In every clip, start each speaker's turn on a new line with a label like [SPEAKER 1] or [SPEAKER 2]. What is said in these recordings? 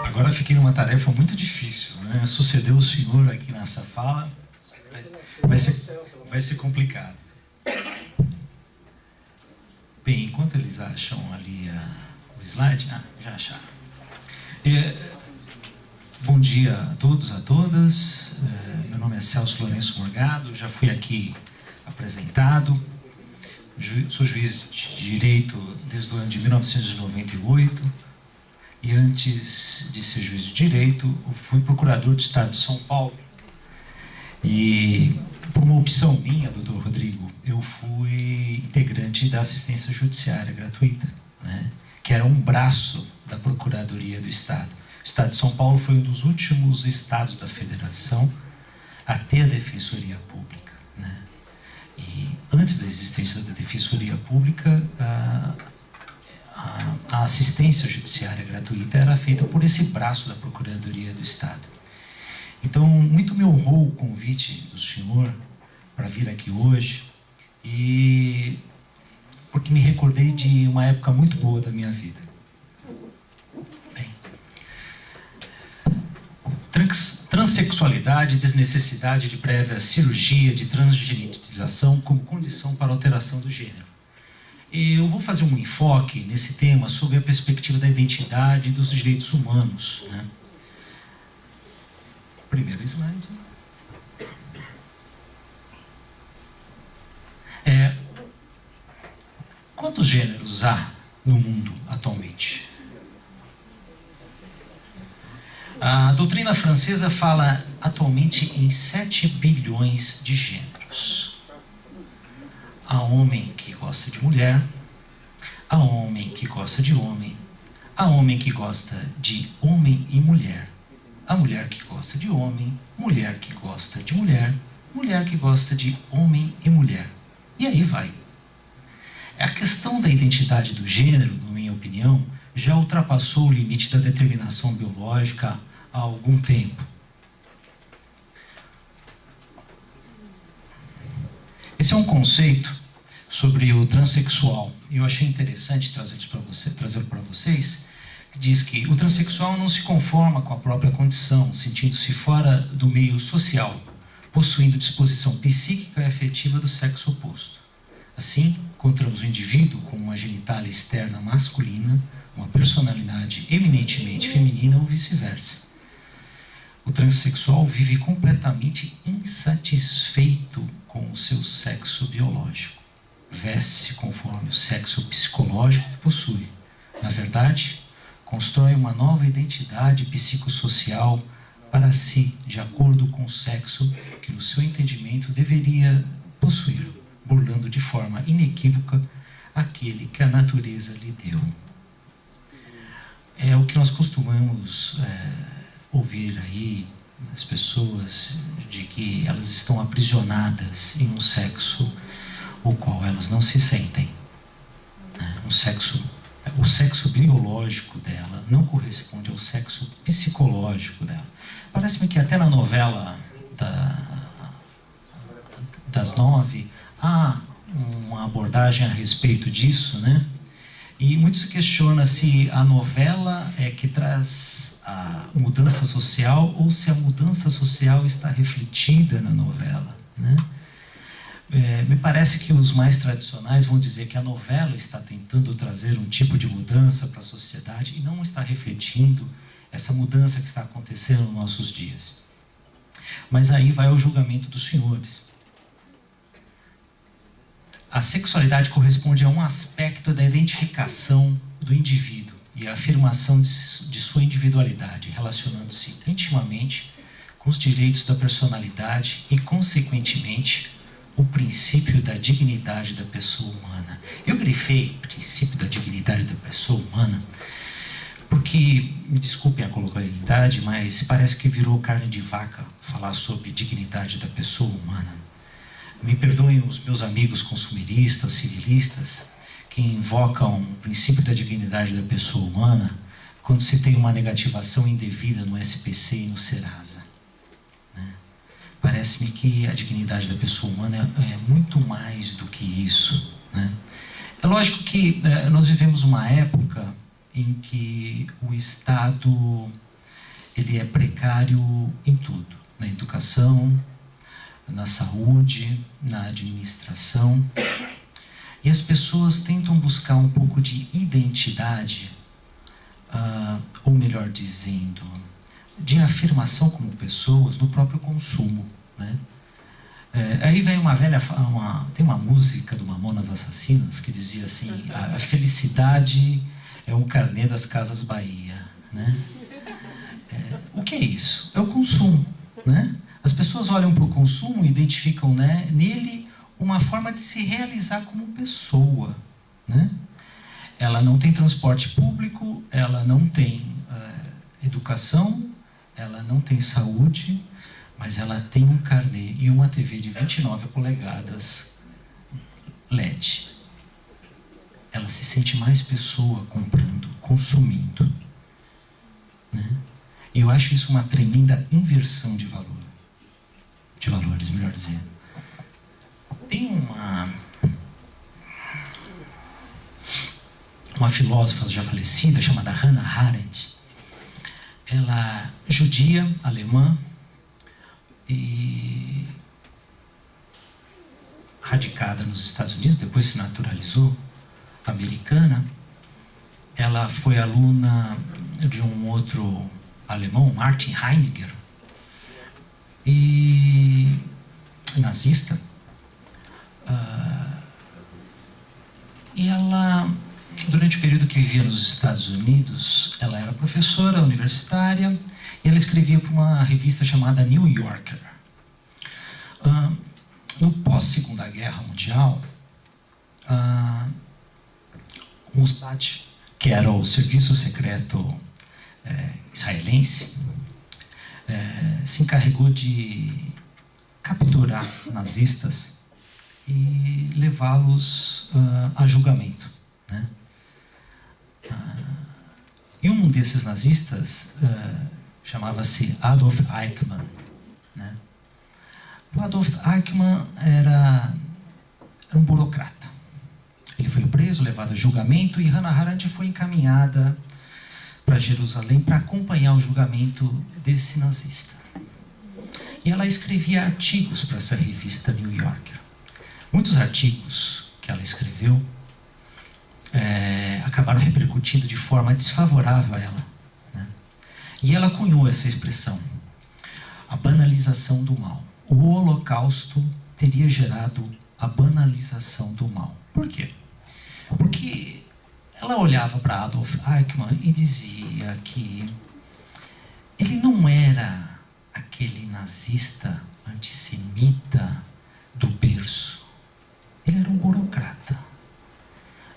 [SPEAKER 1] Agora fiquei numa tarefa muito difícil, né? Suceder o senhor aqui nessa fala vai ser complicado. Bem, enquanto eles acham ali o slide... já acharam. Bom dia a todos, a todas. Meu nome é Celso Lourenço Morgado, já fui aqui apresentado. Sou juiz de direito desde o ano de 1998 e antes de ser juiz de direito, fui procurador do Estado de São Paulo. E por uma opção minha, doutor Rodrigo, eu fui integrante da assistência judiciária gratuita, né, que era um braço da Procuradoria do Estado. O Estado de São Paulo foi um dos últimos estados da federação a ter a Defensoria Pública, né? E antes da existência da Defensoria Pública, a assistência judiciária gratuita era feita por esse braço da Procuradoria do Estado. Então, muito me honrou o convite do senhor para vir aqui hoje, e porque me recordei de uma época muito boa da minha vida. Bem, transexualidade, desnecessidade de prévia cirurgia de transgenetização como condição para alteração do gênero. Eu vou fazer um enfoque nesse tema sobre a perspectiva da identidade e dos direitos humanos, né? Primeiro slide. Quantos gêneros há no mundo atualmente? A doutrina francesa fala atualmente em 7 bilhões de gêneros. Há homem que gosta de mulher, há homem que gosta de homem, há homem que gosta de homem e mulher, há mulher que gosta de homem, mulher que gosta de mulher, mulher que gosta de homem e mulher. E aí vai. A questão da identidade do gênero, na minha opinião, já ultrapassou o limite da determinação biológica há algum tempo. Esse é um conceito sobre o transexual. Eu achei interessante trazer para vocês, que diz que o transexual não se conforma com a própria condição, sentindo-se fora do meio social, possuindo disposição psíquica e afetiva do sexo oposto. Assim, encontramos o indivíduo com uma genitália externa masculina, uma personalidade eminentemente feminina ou vice-versa. O transexual vive completamente insatisfeito com o seu sexo biológico. Veste-se conforme o sexo psicológico que possui. Na verdade, constrói uma nova identidade psicossocial para si, de acordo com o sexo que, no seu entendimento, deveria possuir, burlando de forma inequívoca aquele que a natureza lhe deu. É o que nós costumamos ouvir aí das pessoas, de que elas estão aprisionadas em um sexo o qual elas não se sentem. O sexo biológico dela não corresponde ao sexo psicológico dela. Parece-me que até na novela das 9 há uma abordagem a respeito disso, né? E muito se questiona se a novela é que traz a mudança social ou se a mudança social está refletida na novela, né? Me parece que os mais tradicionais vão dizer que a novela está tentando trazer um tipo de mudança para a sociedade e não está refletindo essa mudança que está acontecendo nos nossos dias. Mas aí vai o julgamento dos senhores. A sexualidade corresponde a um aspecto da identificação do indivíduo e a afirmação de sua individualidade, relacionando-se intimamente com os direitos da personalidade e, consequentemente, o princípio da dignidade da pessoa humana. Eu grifei princípio da dignidade da pessoa humana porque, me desculpem a colocabilidade, mas parece que virou carne de vaca falar sobre dignidade da pessoa humana. Me perdoem os meus amigos consumeristas, civilistas, que invocam o princípio da dignidade da pessoa humana quando se tem uma negativação indevida no SPC e no Serasa, né? parece-me que a dignidade da pessoa humana é muito mais do que isso, né? É lógico que nós vivemos uma época em que o Estado ele é precário em tudo, na educação, na saúde, na administração, e as pessoas tentam buscar um pouco de identidade, ou melhor dizendo, de afirmação como pessoas no próprio consumo, né? Aí vem uma velha, tem uma música do Mamonas Assassinas que dizia assim: a felicidade é o carnê das Casas Bahia, né? O que é isso? É o consumo, né? As pessoas olham para o consumo e identificam, né, nele uma forma de se realizar como pessoa, né? Ela não tem transporte público, ela não tem educação, ela não tem saúde, mas ela tem um carnê e uma TV de 29 polegadas LED. Ela se sente mais pessoa comprando, consumindo, né? E eu acho isso uma tremenda inversão de valor. De valores, melhor dizendo. Tem uma filósofa já falecida, chamada Hannah Arendt. Ela judia, alemã, e radicada nos Estados Unidos, depois se naturalizou americana. Ela foi aluna de um outro alemão, Martin Heidegger, e nazista. E ela, durante o período que vivia nos Estados Unidos, ela era professora universitária e ela escrevia para uma revista chamada New Yorker. No pós-Segunda Guerra Mundial, o Mossad, que era o serviço secreto israelense, se encarregou de capturar nazistas e levá-los a julgamento, né? E um desses nazistas chamava-se Adolf Eichmann, né? O Adolf Eichmann era um burocrata. Ele foi preso, levado a julgamento, e Hannah Arendt foi encaminhada para Jerusalém para acompanhar o julgamento desse nazista. E ela escrevia artigos para essa revista New Yorker. Muitos artigos que ela escreveu acabaram repercutindo de forma desfavorável a ela, né? E ela cunhou essa expressão: a banalização do mal. O Holocausto teria gerado a banalização do mal. Por quê? Porque ela olhava para Adolf Eichmann e dizia que ele não era aquele nazista antissemita do berço. Ele era um burocrata.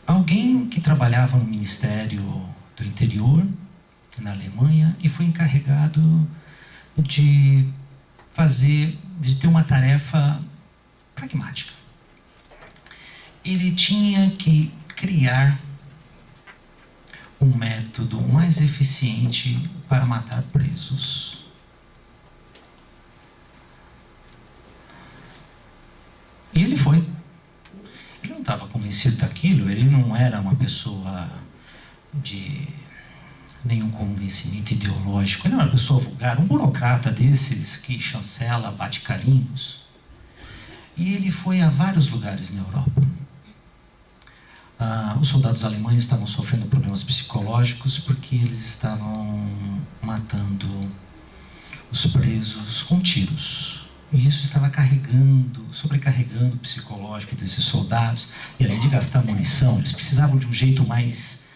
[SPEAKER 1] Alguém que trabalhava no Ministério do Interior, na Alemanha, e foi encarregado de ter uma tarefa pragmática. Ele tinha que criar um método mais eficiente para matar presos. E ele foi. Ele não estava convencido daquilo, ele não era uma pessoa de nenhum convencimento ideológico, ele era uma pessoa vulgar, um burocrata desses que chancela, bate carinhos. E ele foi a vários lugares na Europa. Os soldados alemães estavam sofrendo problemas psicológicos porque eles estavam matando os presos com tiros. E isso estava sobrecarregando o psicológico desses soldados. E além de gastar munição, eles precisavam de um jeito mais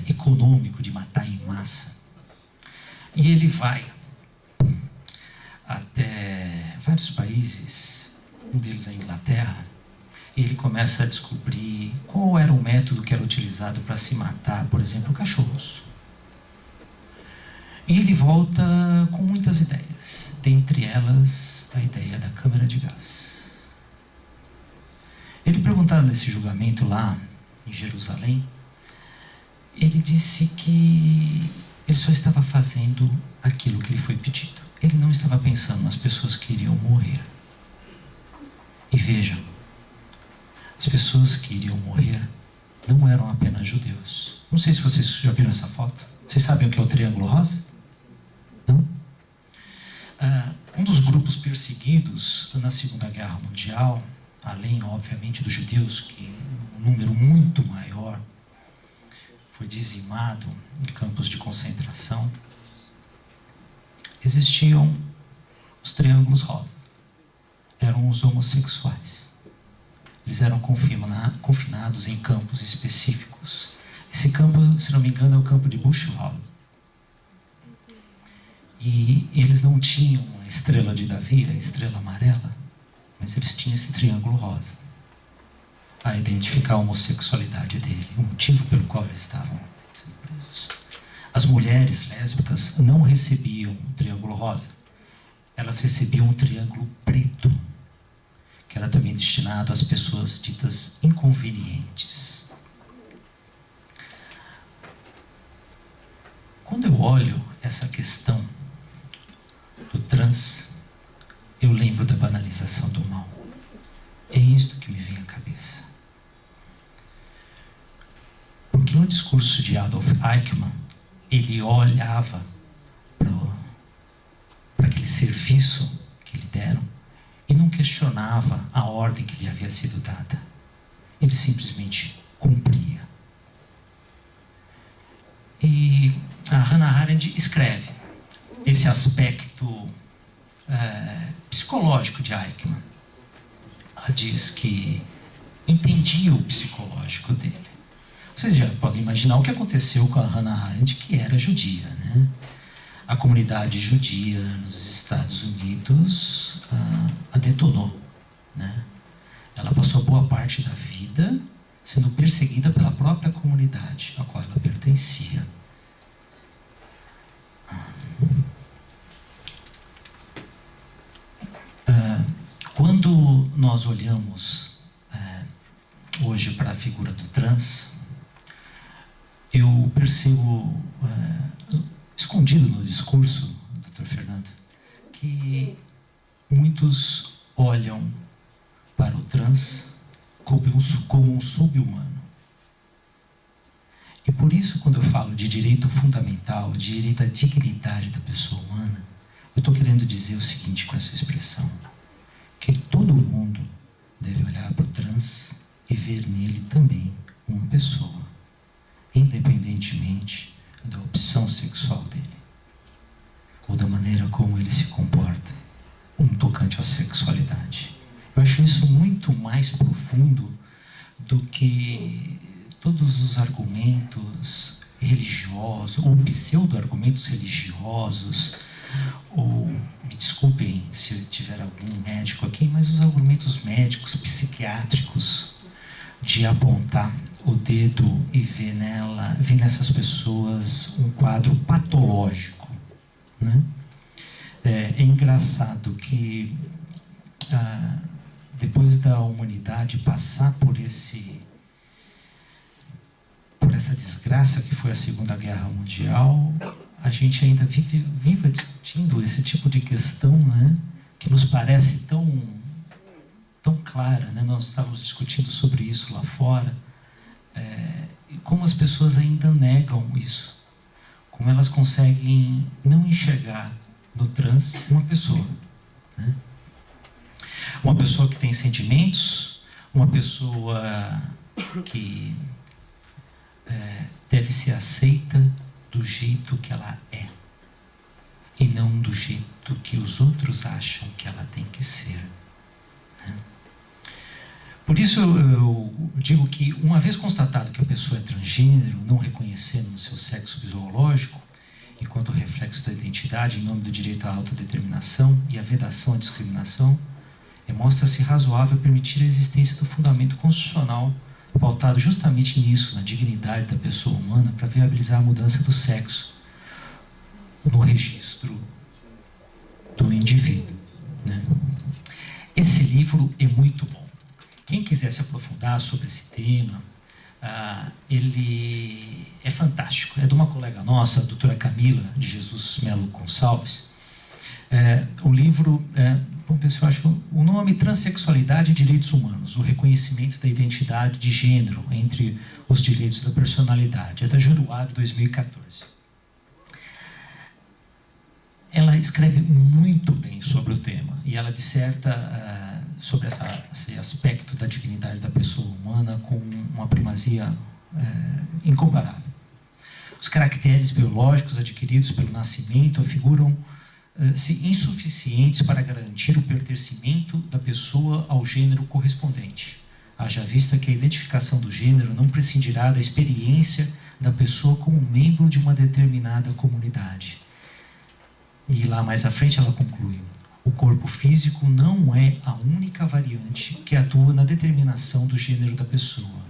[SPEAKER 1] econômico de matar em massa. E ele vai até vários países, um deles a Inglaterra, e ele começa a descobrir qual era o método que era utilizado para se matar, por exemplo, cachorros. E ele volta com muitas ideias, dentre elas a ideia da câmara de gás. Ele, perguntado nesse julgamento lá em Jerusalém, ele disse que ele só estava fazendo aquilo que lhe foi pedido. ele não estava pensando nas pessoas que iriam morrer. E vejam, as pessoas que iriam morrer não eram apenas judeus. Não sei se vocês já viram essa foto. Vocês sabem o que é o Triângulo Rosa? Não? Um dos grupos perseguidos na Segunda Guerra Mundial, além, obviamente, dos judeus, que um número muito maior foi dizimado em campos de concentração, existiam os triângulos rosa. Eram os homossexuais. Eles eram confinados em campos específicos. Esse campo, se não me engano, é o campo de Buchenwald. E eles não tinham a estrela de Davi, a estrela amarela, mas eles tinham esse triângulo rosa a identificar a homossexualidade dele, o motivo pelo qual eles estavam sendo presos. As mulheres lésbicas não recebiam o triângulo rosa, elas recebiam um triângulo preto, que era também destinado às pessoas ditas inconvenientes. Quando eu olho essa questão do trans, eu lembro da banalização do mal. É isto que me vem à cabeça. Porque no discurso de Adolf Eichmann, ele olhava para aquele serviço que lhe deram e não questionava a ordem que lhe havia sido dada. Ele simplesmente cumpria. E a Hannah Arendt escreve esse aspecto psicológico de Eichmann. Ela diz que entendia o psicológico dele. Vocês já podem imaginar o que aconteceu com a Hannah Arendt, que era judia, né? A comunidade judia nos Estados Unidos a detonou, né? Ela passou boa parte da vida sendo perseguida pela própria comunidade a qual ela pertencia. Quando nós olhamos hoje para a figura do trans, eu percebo, escondido no discurso, Dr. Fernando, que muitos olham para o trans como um sub-humano. E por isso, quando eu falo de direito fundamental, de direito à dignidade da pessoa humana, eu estou querendo dizer o seguinte com essa expressão: que todo mundo deve olhar para o trans e ver nele também uma pessoa, independentemente da opção sexual dele, ou da maneira como ele se comporta, no tocante à sexualidade. Eu acho isso muito mais profundo do que todos os argumentos religiosos, ou pseudo-argumentos religiosos, ou, me desculpem se tiver algum médico aqui, mas os argumentos médicos, psiquiátricos, de apontar o dedo e ver nessas pessoas um quadro patológico, né? É engraçado que depois da humanidade passar por essa desgraça que foi a Segunda Guerra Mundial, a gente ainda vive discutindo esse tipo de questão, né, que nos parece tão clara, né? Nós estávamos discutindo sobre isso lá fora, e como as pessoas ainda negam isso, como elas conseguem não enxergar no trans uma pessoa, né? Uma pessoa que tem sentimentos, uma pessoa que deve ser aceita do jeito que ela é, e não do jeito que os outros acham que ela tem que ser, né? Por isso eu digo que, uma vez constatado que a pessoa é transgênero, não reconhecendo o seu sexo biológico, enquanto reflexo da identidade, em nome do direito à autodeterminação e à vedação à discriminação, mostra-se razoável permitir a existência do fundamento constitucional pautado justamente nisso, na dignidade da pessoa humana, para viabilizar a mudança do sexo no registro do indivíduo, né? Esse livro é muito bom. Quem quiser se aprofundar sobre esse tema, ele é fantástico. É de uma colega nossa, a doutora Camila de Jesus Melo Gonçalves. O livro, vamos ver se eu acho o nome: Transsexualidade e Direitos Humanos, o reconhecimento da identidade de gênero entre os direitos da personalidade. É da Juruá, de 2014. Ela escreve muito bem sobre o tema e ela disserta sobre esse aspecto da dignidade da pessoa humana com uma primazia incomparável. Os caracteres biológicos adquiridos pelo nascimento afiguram-se insuficientes para garantir o pertencimento da pessoa ao gênero correspondente, haja vista que a identificação do gênero não prescindirá da experiência da pessoa como membro de uma determinada comunidade. E lá mais à frente ela conclui: o corpo físico não é a única variante que atua na determinação do gênero da pessoa,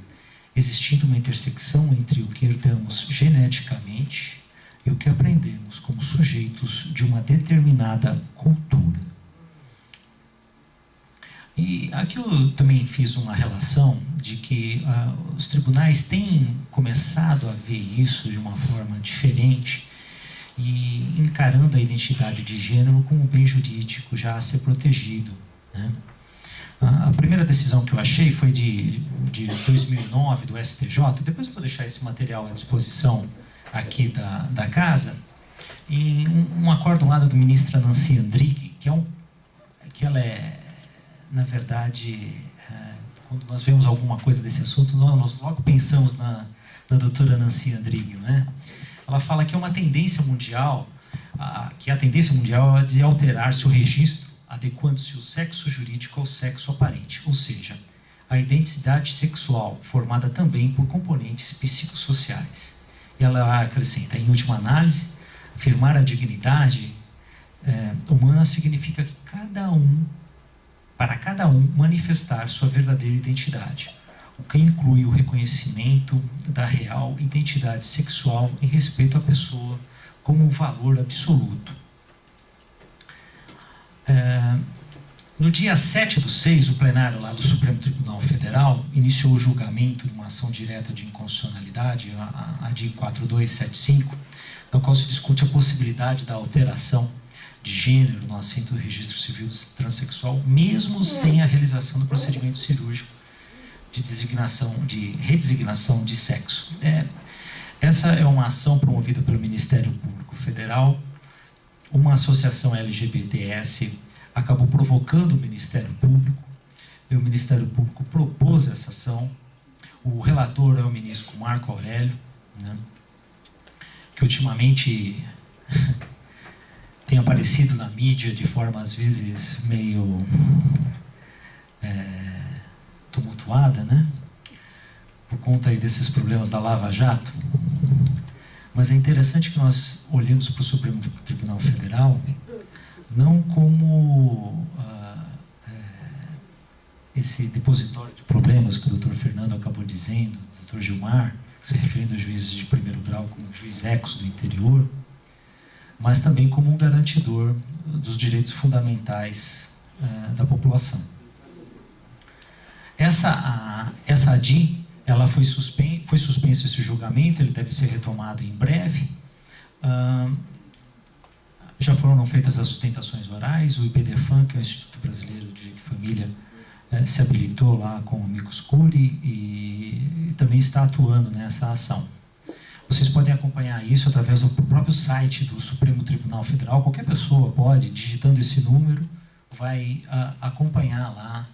[SPEAKER 1] existindo uma intersecção entre o que herdamos geneticamente e o que aprendemos como sujeitos de uma determinada cultura. E aqui eu também fiz uma relação de que os tribunais têm começado a ver isso de uma forma diferente e encarando a identidade de gênero como um bem jurídico já a ser protegido, né? A primeira decisão que eu achei foi de 2009, do STJ. Depois eu vou deixar esse material à disposição aqui da casa, em um acórdão lá da ministra Nancy Andrighi, que ela é, na verdade, quando nós vemos alguma coisa desse assunto, nós logo pensamos na doutora Nancy Andrighi, né? Ela fala que é uma tendência mundial, que a tendência mundial é de alterar-se o registro, adequando-se o sexo jurídico ao sexo aparente, ou seja, a identidade sexual, formada também por componentes psicossociais. E ela acrescenta: em última análise, afirmar a dignidade humana significa que para cada um manifestar sua verdadeira identidade, o que inclui o reconhecimento da real identidade sexual em respeito à pessoa como um valor absoluto. No dia 7/6, o plenário lá do Supremo Tribunal Federal iniciou o julgamento de uma ação direta de inconstitucionalidade, a DI 4275, na qual se discute a possibilidade da alteração de gênero no assento do registro civil transexual, mesmo sem a realização do procedimento cirúrgico de redesignação de sexo. Essa é uma ação promovida pelo Ministério Público Federal. Uma associação LGBTS acabou provocando o Ministério Público, e o Ministério Público propôs essa ação. O relator é o ministro Marco Aurélio, né, que ultimamente tem aparecido na mídia de forma, às vezes, meio tumultuada, né, por conta aí desses problemas da Lava Jato. Mas é interessante que nós olhemos para o Supremo Tribunal Federal não como esse depositório de problemas que o doutor Fernando acabou dizendo, o doutor Gilmar, se referindo a juízes de primeiro grau como juiz ex do interior, mas também como um garantidor dos direitos fundamentais da população. Essa ADI, ela foi suspenso esse julgamento, ele deve ser retomado em breve. Já foram feitas as sustentações orais, o IBDFAM, que é o Instituto Brasileiro de Direito de Família, se habilitou lá com o amicus curiae e também está atuando nessa ação. Vocês podem acompanhar isso através do próprio site do Supremo Tribunal Federal. Qualquer pessoa pode, digitando esse número, vai acompanhar lá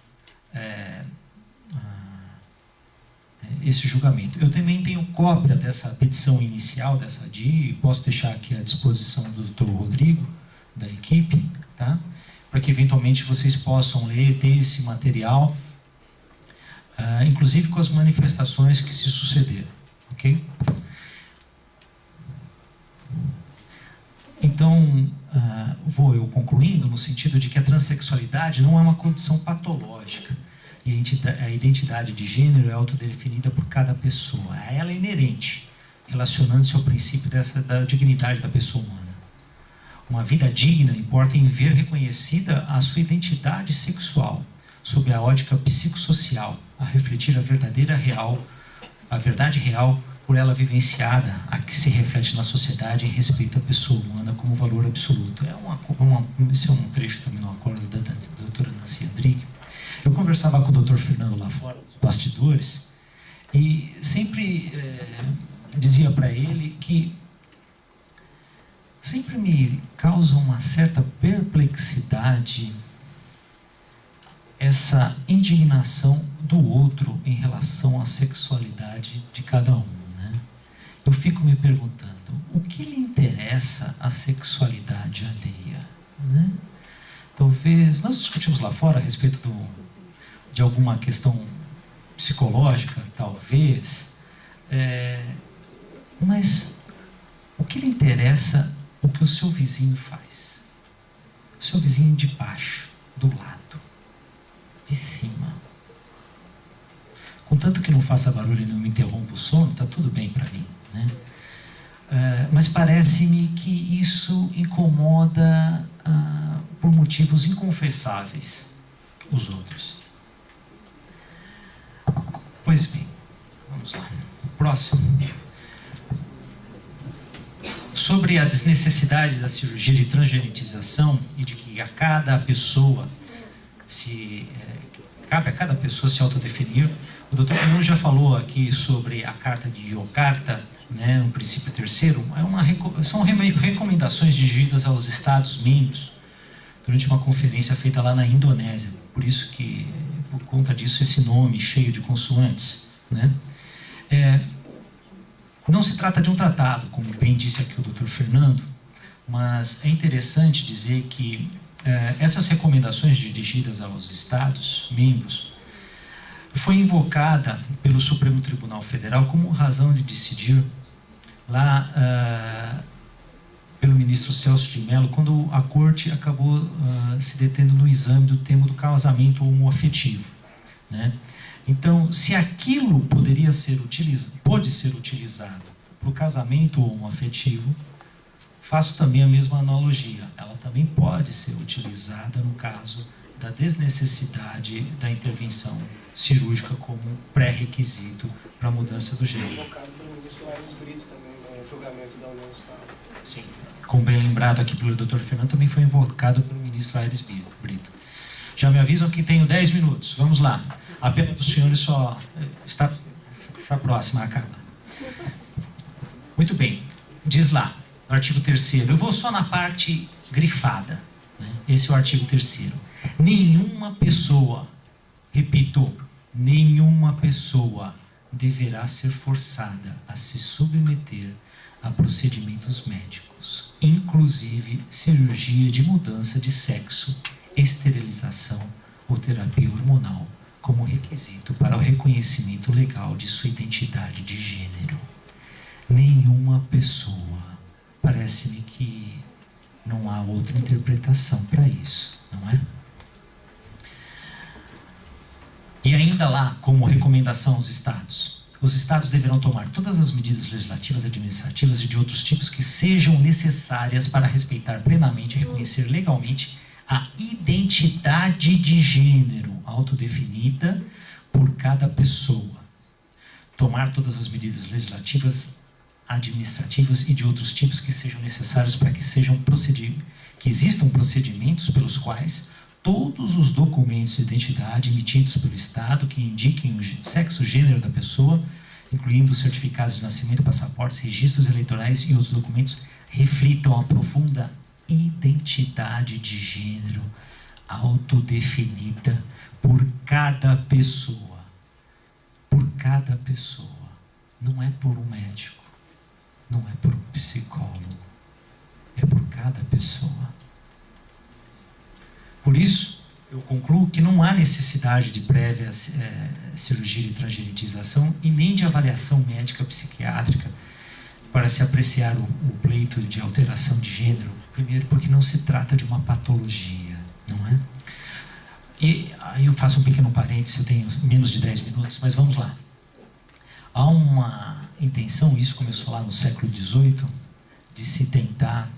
[SPEAKER 1] esse julgamento. Eu também tenho cópia dessa petição inicial, dessa ADI, e posso deixar aqui à disposição do Dr. Rodrigo, da equipe, tá? Para que eventualmente vocês possam ler, ter esse material, inclusive com as manifestações que se sucederam, ok? Então, vou eu concluindo no sentido de que a transexualidade não é uma condição patológica, e a identidade de gênero é autodefinida por cada pessoa. Ela é inerente, relacionando-se ao princípio da dignidade da pessoa humana. Uma vida digna importa em ver reconhecida a sua identidade sexual, sob a ótica psicossocial, a refletir a verdade real por ela vivenciada, a que se reflete na sociedade em respeito à pessoa humana como valor absoluto. Esse é um trecho também no acordo da doutora Nancy Andrighi. Eu conversava com o Dr. Fernando lá fora, nos bastidores, e sempre dizia para ele que sempre me causa uma certa perplexidade essa indignação do outro em relação à sexualidade de cada um, né? Eu fico me perguntando, o que lhe interessa a sexualidade alheia, né? Talvez, nós discutimos lá fora a respeito de alguma questão psicológica, talvez, mas o que lhe interessa o que o seu vizinho faz? O seu vizinho de baixo, do lado, de cima. Contanto que não faça barulho e não me interrompa o sono, está tudo bem para mim, né? Mas parece-me que isso incomoda por motivos inconfessáveis os outros. Pois bem, vamos lá. Próximo. Sobre a desnecessidade da cirurgia de transgenetização e de que a cada pessoa cabe a cada pessoa se autodefinir. O Dr. Fernando já falou aqui sobre a Carta de Yogyakarta, né, um princípio terceiro. São recomendações dirigidas aos Estados-membros durante uma conferência feita lá na Indonésia. Por isso que, por conta disso, esse nome cheio de consoantes, né? Não se trata de um tratado, como bem disse aqui o Dr. Fernando, mas é interessante dizer que essas recomendações dirigidas aos Estados-membros foi invocada pelo Supremo Tribunal Federal como razão de decidir lá pelo ministro Celso de Mello, quando a Corte acabou se detendo no exame do tema do casamento homoafetivo, né? Então, se aquilo pode ser utilizado para o casamento homoafetivo, faço também a mesma analogia. Ela também pode ser utilizada no caso da desnecessidade da intervenção cirúrgica como pré-requisito para a mudança do gênero.
[SPEAKER 2] Invocado pelo ministro Aires Brito também, no julgamento da União Estável.
[SPEAKER 1] Sim, como bem lembrado aqui pelo Dr. Fernando, também foi invocado pelo ministro Aires Brito. Já me avisam que tenho 10 minutos. Vamos lá. A pena dos senhores só está próxima, acaba. Muito bem. Diz lá, no artigo 3º. Eu vou só na parte grifada, né? Esse é o artigo 3º. Nenhuma pessoa, repito, nenhuma pessoa deverá ser forçada a se submeter a procedimentos médicos, inclusive cirurgia de mudança de sexo, esterilização ou terapia hormonal, como requisito para o reconhecimento legal de sua identidade de gênero. Nenhuma pessoa. Parece-me que não há outra interpretação para isso, não é? E ainda lá, como recomendação aos Estados, os Estados deverão tomar todas as medidas legislativas, administrativas e de outros tipos que sejam necessárias para respeitar plenamente e reconhecer legalmente a identidade de gênero autodefinida por cada pessoa. Tomar todas as medidas legislativas, administrativas e de outros tipos que sejam necessários para que existam procedimentos pelos quais todos os documentos de identidade emitidos pelo Estado que indiquem o sexo e gênero da pessoa, incluindo certificados de nascimento, passaportes, registros eleitorais e outros documentos, reflitam a profunda identidade de gênero autodefinida por cada pessoa. Por cada pessoa. Não é por um médico, não é por um psicólogo, é por cada pessoa. Por isso, eu concluo que não há necessidade de prévia cirurgia de transgenetização e nem de avaliação médica psiquiátrica para se apreciar o pleito de alteração de gênero. Primeiro, porque não se trata de uma patologia, não é? E aí eu faço um pequeno parênteses, eu tenho menos de 10 minutos, mas vamos lá. Há uma intenção, isso começou lá no século XVIII, de se tentar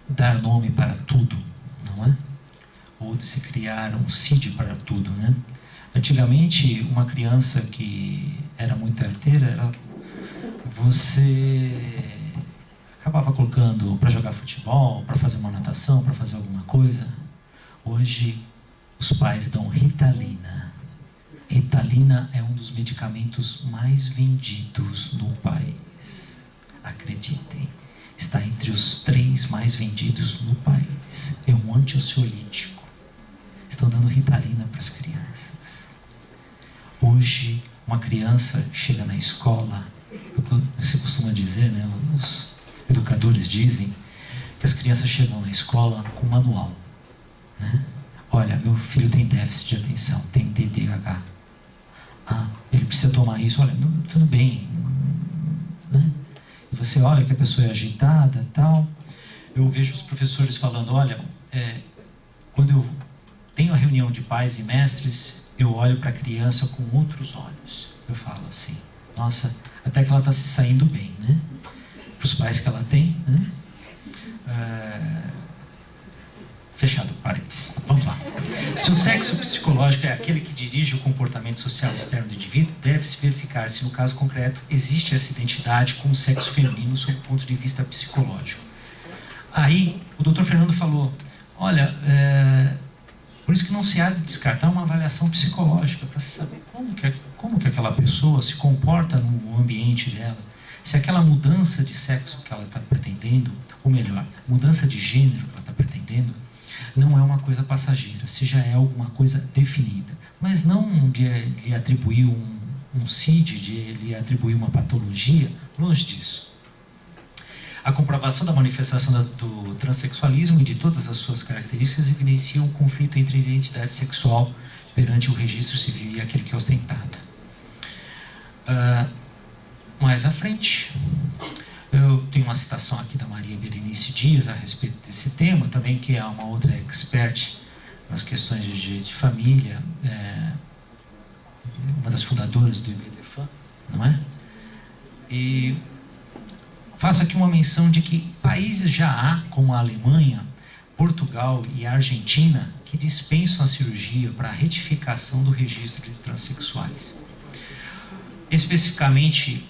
[SPEAKER 1] dar nome para tudo, não é? Ou de se criar um CID para tudo, né? Antigamente, uma criança que era muito arteira, você acabava colocando para jogar futebol, para fazer uma natação, para fazer alguma coisa. Hoje, os pais dão Ritalina. Ritalina é um dos medicamentos mais vendidos no país. Acreditem, está entre os 3 mais vendidos no país. É um antiansiolítico. Estão dando Ritalina para as crianças. Hoje, uma criança chega na escola, você costuma dizer, né, os educadores dizem que as crianças chegam na escola com manual, né? Olha, meu filho tem déficit de atenção, tem TDAH. Ele precisa tomar isso. Olha, tudo bem, né? E você olha que a pessoa é agitada, tal. Eu vejo os professores falando, olha, quando eu tenho a reunião de pais e mestres, eu olho para a criança com outros olhos. Eu falo assim, nossa, até que ela está se saindo bem, né? Para os pais que ela tem, né? Fechado parênteses. Vamos lá. Se o sexo psicológico é aquele que dirige o comportamento social externo do indivíduo, deve-se verificar se, no caso concreto, existe essa identidade com o sexo feminino sob o ponto de vista psicológico. Aí, o Dr. Fernando falou, olha, por isso que não se há de descartar uma avaliação psicológica, para saber como que aquela pessoa se comporta no ambiente dela. Se aquela mudança de sexo que ela está pretendendo, ou melhor, mudança de gênero que ela está pretendendo, não é uma coisa passageira, se já é alguma coisa definida. Mas não de lhe atribuir um CID, de lhe atribuir uma patologia, longe disso. A comprovação da manifestação do transexualismo e de todas as suas características evidencia um conflito entre a identidade sexual perante o registro civil e aquele que é ostentado. Mais à frente, eu tenho uma citação aqui da Maria Berenice Dias a respeito desse tema, também que é uma outra expert nas questões de direito de família, uma das fundadoras do IBDFAN, não é? E faço aqui uma menção de que países já há, como a Alemanha, Portugal e a Argentina, que dispensam a cirurgia para a retificação do registro de transexuais. Especificamente,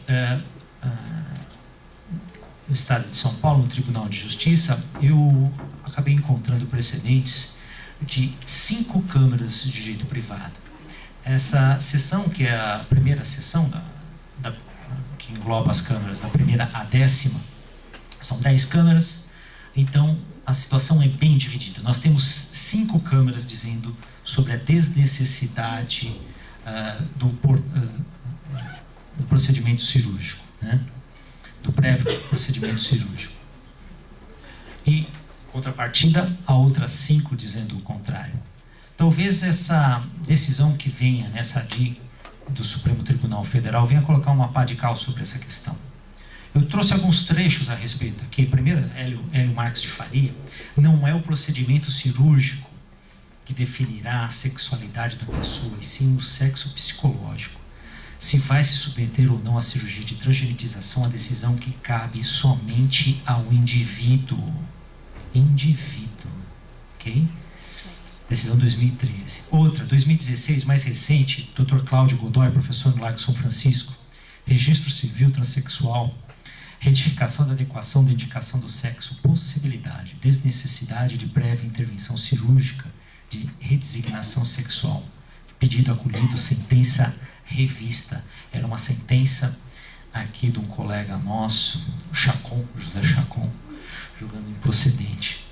[SPEAKER 1] no estado de São Paulo, no Tribunal de Justiça, eu acabei encontrando precedentes de 5 câmaras de direito privado. Essa sessão, que é a primeira sessão, que engloba as câmaras da primeira à 10ª, são 10 câmaras, então a situação é bem dividida. Nós temos 5 câmaras dizendo sobre a desnecessidade do procedimento cirúrgico, né? Do prévio procedimento cirúrgico. E, contrapartida, a outras 5 dizendo o contrário. Talvez essa decisão que venha nessa ADI do Supremo Tribunal Federal venha colocar uma pá de cal sobre essa questão. Eu trouxe alguns trechos a respeito aqui. Primeiro, Hélio Marques de Faria, não é o procedimento cirúrgico que definirá a sexualidade da pessoa, e sim o sexo psicológico. Se vai se submeter ou não à cirurgia de transgenetização, a decisão que cabe somente ao indivíduo. Ok? Decisão 2013. Outra, 2016, mais recente, Dr. Cláudio Godoy, professor no Largo São Francisco, registro civil transexual, retificação da adequação da indicação do sexo, possibilidade, desnecessidade de prévia intervenção cirúrgica de redesignação sexual. Pedido acolhido, sentença revista. Era uma sentença aqui de um colega nosso, Chacon, José Chacon, julgando improcedente.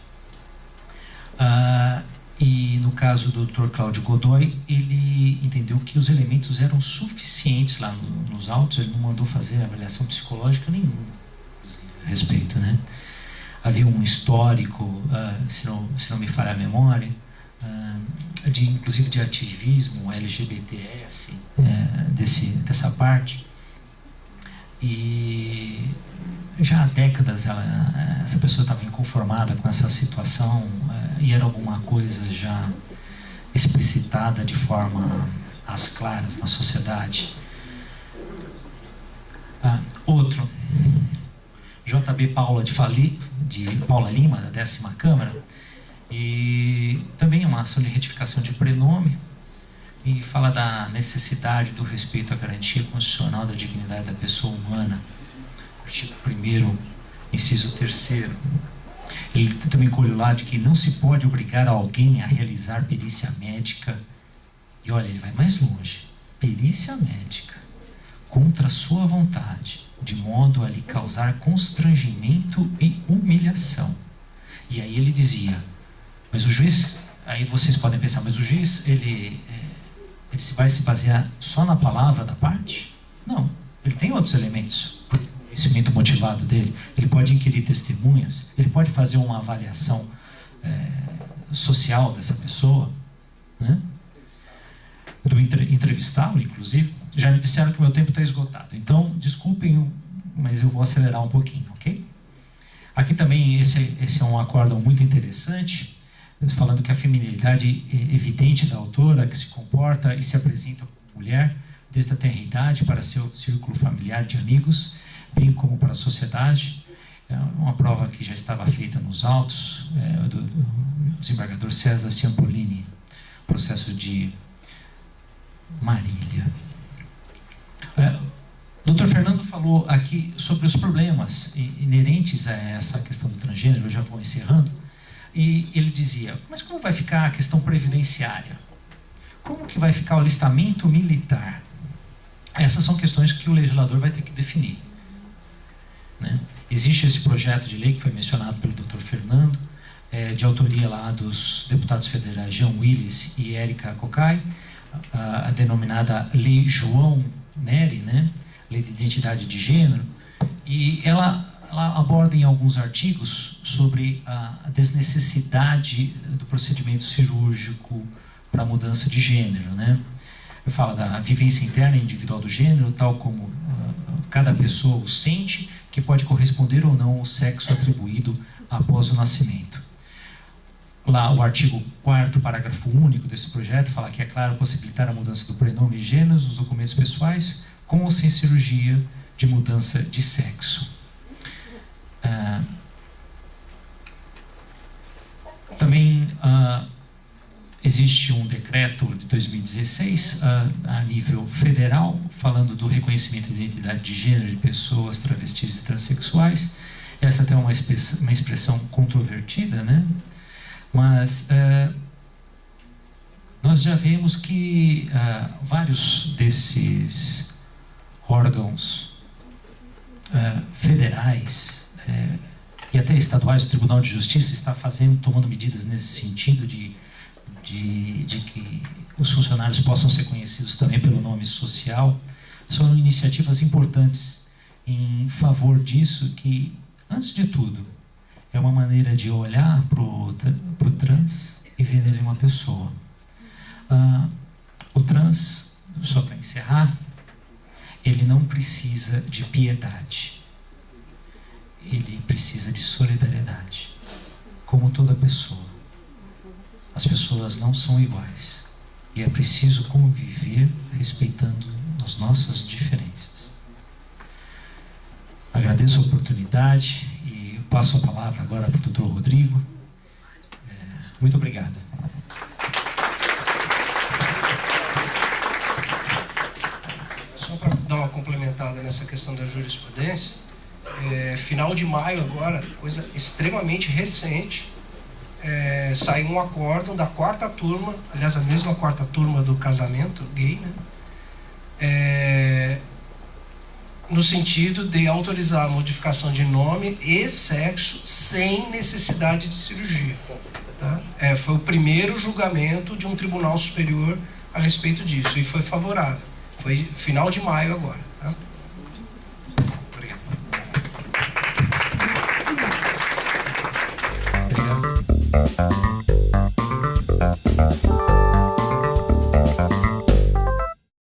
[SPEAKER 1] E no caso do Dr. Cláudio Godoy, ele entendeu que os elementos eram suficientes lá nos autos, ele não mandou fazer avaliação psicológica nenhuma a respeito, né? Havia um histórico, se não me falha a memória, inclusive de ativismo LGBTS, dessa parte. E já há décadas essa pessoa estava inconformada com essa situação, e era alguma coisa já explicitada de forma às claras na sociedade. Outro, JB Paula Paula Lima, da 10ª Câmara, e também uma ação de retificação de prenome, e fala da necessidade do respeito à garantia constitucional da dignidade da pessoa humana. Artigo 1º, inciso 3º. Ele também inclui lá de que não se pode obrigar alguém a realizar perícia médica. E olha, ele vai mais longe. Perícia médica contra a sua vontade, de modo a lhe causar constrangimento e humilhação. E aí ele dizia, mas o juiz, aí vocês podem pensar, mas o juiz, ele vai se basear só na palavra da parte? Não, ele tem outros elementos. Por conhecimento motivado dele, ele pode inquirir testemunhas, ele pode fazer uma avaliação social dessa pessoa, né? Entrevistá-lo, inclusive. Já me disseram que meu tempo está esgotado, então desculpem, mas eu vou acelerar um pouquinho, ok? Aqui também esse é um acórdão muito interessante, falando que a feminilidade evidente da autora, que se comporta e se apresenta como mulher desde a tenra idade para seu círculo familiar de amigos, bem como para a sociedade. É uma prova que já estava feita nos autos do desembargador César Ciampolini, processo de Marília. Dr. Fernando falou aqui sobre os problemas inerentes a essa questão do transgênero, eu já vou encerrando, e ele dizia, mas como vai ficar a questão previdenciária? Como que vai ficar o alistamento militar? Essas são questões que o legislador vai ter que definir, né? Existe esse projeto de lei que foi mencionado pelo Dr. Fernando, de autoria lá dos deputados federais Jean Willis e Érica Cocai, a denominada Lei João Nery, né? Lei de Identidade de Gênero, e ela aborda em alguns artigos sobre a desnecessidade do procedimento cirúrgico para a mudança de gênero, né? Fala da vivência interna e individual do gênero, tal como cada pessoa o sente, que pode corresponder ou não ao sexo atribuído após o nascimento. Lá o artigo 4º, parágrafo único desse projeto, fala que é claro possibilitar a mudança do prenome e gênero nos documentos pessoais, com ou sem cirurgia de mudança de sexo. Também existe um decreto de 2016 a nível federal falando do reconhecimento de identidade de gênero de pessoas travestis e transexuais. Essa até é uma expressão controvertida, né? Mas nós já vemos que vários desses órgãos federais e até estaduais, o Tribunal de Justiça está tomando medidas nesse sentido de que os funcionários possam ser conhecidos também pelo nome social. São iniciativas importantes em favor disso, que, antes de tudo, é uma maneira de olhar para o trans e ver nele uma pessoa. O trans, só para encerrar, ele não precisa de piedade. Ele precisa de solidariedade, como toda pessoa. As pessoas não são iguais e é preciso conviver respeitando as nossas diferenças. Agradeço a oportunidade e passo a palavra agora para o Dr. Rodrigo. Muito obrigado.
[SPEAKER 2] Só para dar uma complementada nessa questão da jurisprudência, final de maio agora, coisa extremamente recente, saiu um acórdão da 4ª turma, aliás, a mesma 4ª turma do casamento gay, né? No sentido de autorizar a modificação de nome e sexo sem necessidade de cirurgia. Tá? Foi o primeiro julgamento de um tribunal superior a respeito disso e foi favorável. Foi final de maio agora. Tá? Obrigado.
[SPEAKER 1] Obrigado.